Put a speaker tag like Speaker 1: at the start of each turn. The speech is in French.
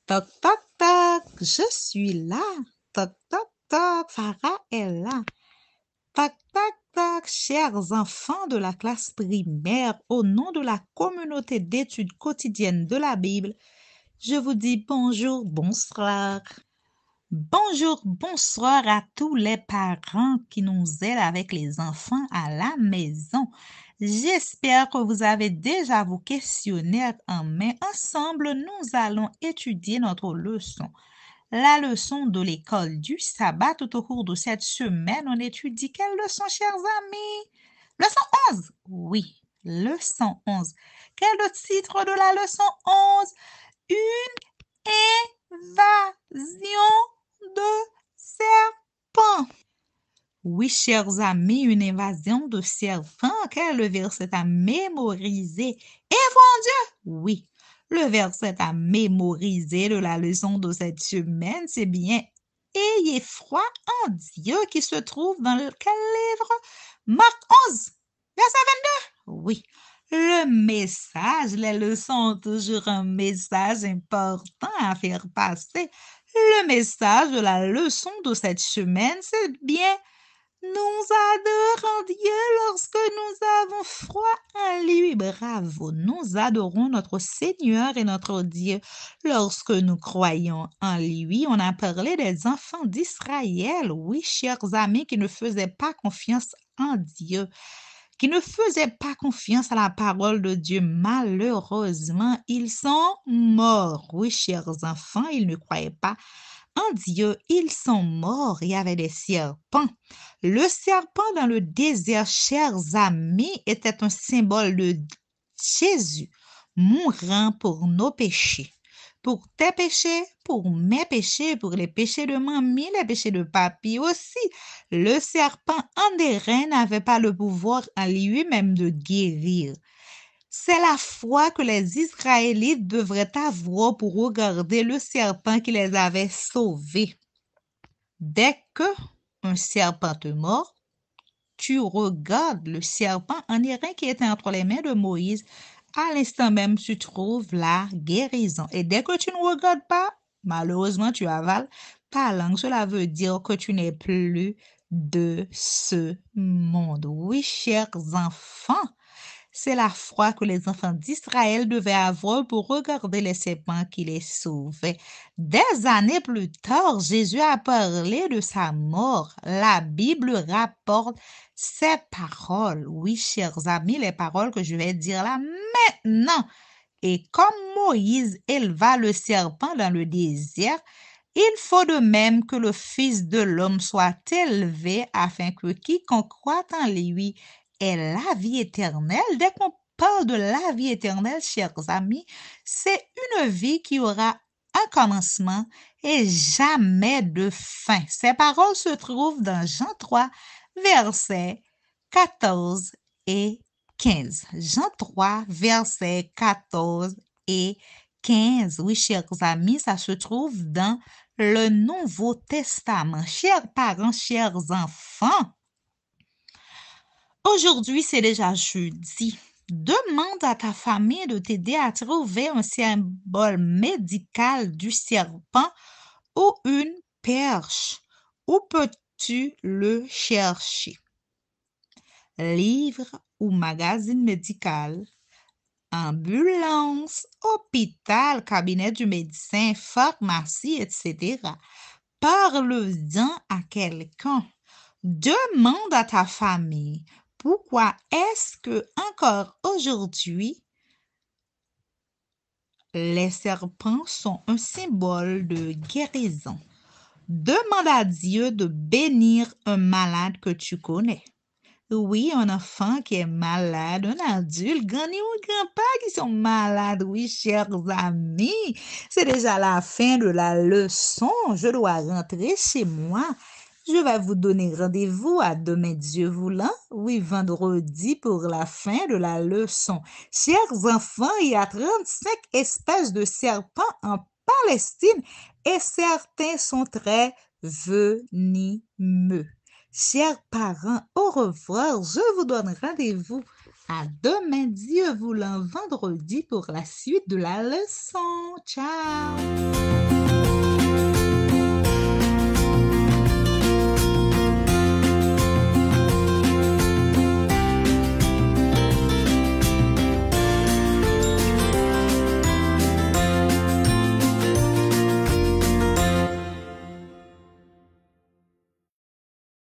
Speaker 1: Toc, toc, toc, je suis là. Toc, toc, toc, Farah est là. Toc, toc, toc, chers enfants de la classe primaire, au nom de la communauté d'études quotidiennes de la Bible, je vous dis bonjour, bonsoir. Bonjour, bonsoir à tous les parents qui nous aident avec les enfants à la maison. J'espère que vous avez déjà vos questionnaires en main. Ensemble, nous allons étudier notre leçon. La leçon de l'école du sabbat. Tout au cours de cette semaine, on étudie quelle leçon, chers amis? Leçon 11. Oui, leçon 11. Quel est le titre de la leçon 11? Une évasion de serpent. Oui, chers amis, une évasion de serpent. Quel est le verset à mémoriser? Et mon Dieu! Oui, le verset à mémoriser de la leçon de cette semaine, c'est bien Ayez foi en Dieu qui se trouve dans quel livre? Marc 11, verset 22. Oui, le message, les leçons ont toujours un message important à faire passer. Le message de la leçon de cette semaine, c'est bien nous adorons Dieu lorsque nous avons foi en lui. Bravo, nous adorons notre Seigneur et notre Dieu lorsque nous croyons en lui. On a parlé des enfants d'Israël, oui, chers amis, qui ne faisaient pas confiance en Dieu, qui ne faisaient pas confiance à la parole de Dieu. Malheureusement, ils sont morts. Oui, chers enfants, ils ne croyaient pas en Dieu, ils sont morts. Il y avait des serpents. Le serpent dans le désert, chers amis, était un symbole de Jésus mourant pour nos péchés. Pour tes péchés, pour mes péchés, pour les péchés de mamie, les péchés de papy aussi. Le serpent endéré n'avait pas le pouvoir en lui-même de guérir. C'est la foi que les Israélites devraient avoir pour regarder le serpent qui les avait sauvés. Dès que un serpent te mord, tu regardes le serpent en airain qui était entre les mains de Moïse. À l'instant même, tu trouves la guérison. Et dès que tu ne regardes pas, malheureusement, tu avales ta langue. Cela veut dire que tu n'es plus de ce monde. Oui, chers enfants, c'est la foi que les enfants d'Israël devaient avoir pour regarder les serpents qui les sauvaient. Des années plus tard, Jésus a parlé de sa mort. La Bible rapporte ces paroles. Oui, chers amis, les paroles que je vais dire là maintenant. Et comme Moïse éleva le serpent dans le désert, il faut de même que le Fils de l'homme soit élevé afin que quiconque croit en lui ait la vie éternelle. Dès qu'on parle de la vie éternelle, chers amis, c'est une vie qui aura un commencement et jamais de fin. Ces paroles se trouvent dans Jean 3, versets 14 et 15. Jean 3, versets 14 et 15. Oui, chers amis, ça se trouve dans le Nouveau Testament. Chers parents, chers enfants, aujourd'hui, c'est déjà jeudi. Demande à ta famille de t'aider à trouver un symbole médical du serpent ou une perche. Où peux-tu le chercher? Livre ou magazine médical, ambulance, hôpital, cabinet du médecin, pharmacie, etc. Parle-en à quelqu'un. Demande à ta famille pourquoi est-ce que encore aujourd'hui les serpents sont un symbole de guérison. Demande à Dieu de bénir un malade que tu connais. Oui, un enfant qui est malade, un adulte, grand ou grand-père qui sont malades, oui, chers amis. C'est déjà la fin de la leçon. Je dois rentrer chez moi. Je vais vous donner rendez-vous à demain, Dieu voulant, oui, vendredi pour la fin de la leçon. Chers enfants, il y a 35 espèces de serpents en Palestine et certains sont très venimeux. Chers parents, au revoir. Je vous donne rendez-vous À demain, Dieu voulant, vendredi pour la suite de la leçon. Ciao!